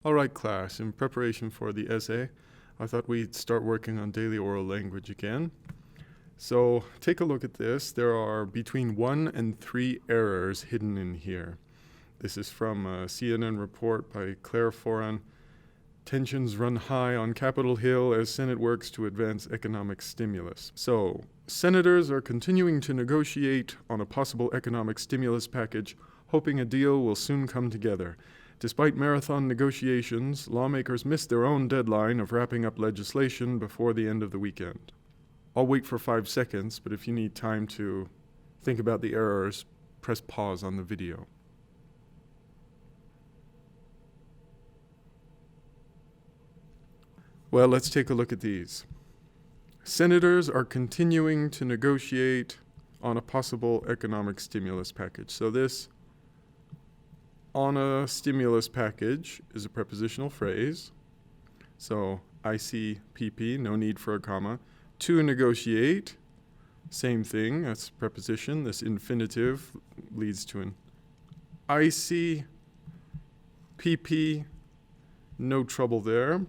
All right, class, in preparation for the essay, I thought we'd start working on daily oral language again. So take a look at this. There are between 1 and 3 errors hidden in here. This is from a CNN report by Claire Foran. Tensions run high on Capitol Hill as Senate works to advance economic stimulus. So, senators are continuing to negotiate on a possible economic stimulus package, hoping a deal will soon come together. Despite marathon negotiations, lawmakers missed their own deadline of wrapping up legislation before the end of the weekend. I'll wait for 5 seconds, but if you need time to think about the errors, press pause on the video. Well, let's take a look at these. Senators are continuing to negotiate on a possible economic stimulus package. So this on a stimulus package is a prepositional phrase. So ICPP, no need for a comma. To negotiate, same thing, that's preposition. This infinitive leads to an ICPP, no trouble there.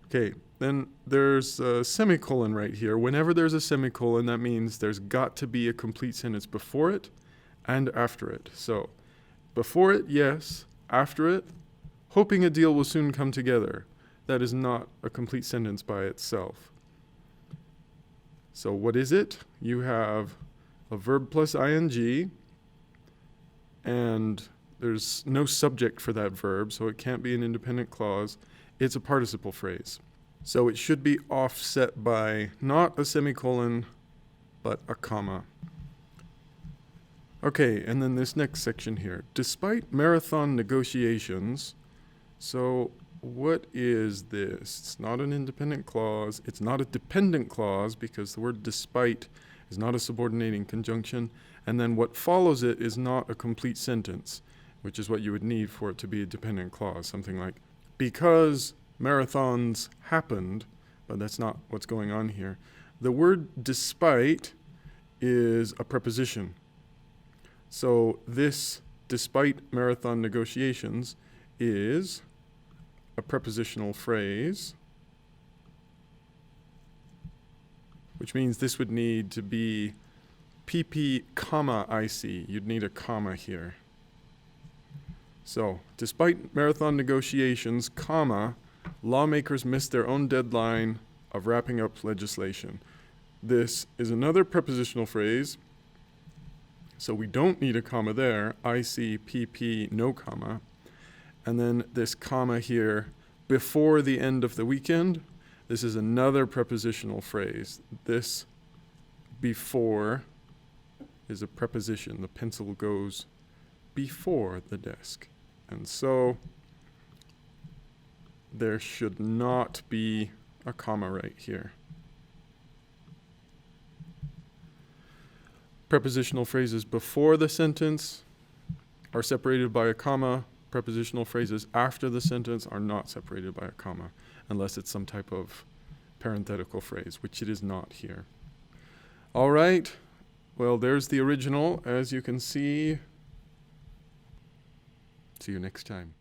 Okay, then there's a semicolon right here. Whenever there's a semicolon, that means there's got to be a complete sentence before it and after it. So, before it, yes. After it, hoping a deal will soon come together. That is not a complete sentence by itself. So what is it? You have a verb plus ing, and there's no subject for that verb, so it can't be an independent clause. It's a participle phrase. So it should be offset by not a semicolon, but a comma. Okay, and then this next section here. Despite marathon negotiations, so what is this? It's not an independent clause. It's not a dependent clause because the word despite is not a subordinating conjunction. And then what follows it is not a complete sentence, which is what you would need for it to be a dependent clause. Something like, because marathons happened, but that's not what's going on here. The word despite is a preposition. So this, despite marathon negotiations, is a prepositional phrase, which means this would need to be PP, comma, IC. You'd need a comma here. So, despite marathon negotiations, comma, lawmakers missed their own deadline of wrapping up legislation. This is another prepositional phrase, so we don't need a comma there. ICPP, no comma. And then this comma here, before the end of the weekend. This is another prepositional phrase. This before is a preposition. The pencil goes before the desk. And so there should not be a comma right here. Prepositional phrases before the sentence are separated by a comma. Prepositional phrases after the sentence are not separated by a comma, unless it's some type of parenthetical phrase, which it is not here. All right, well, there's the original, as you can see. See you next time.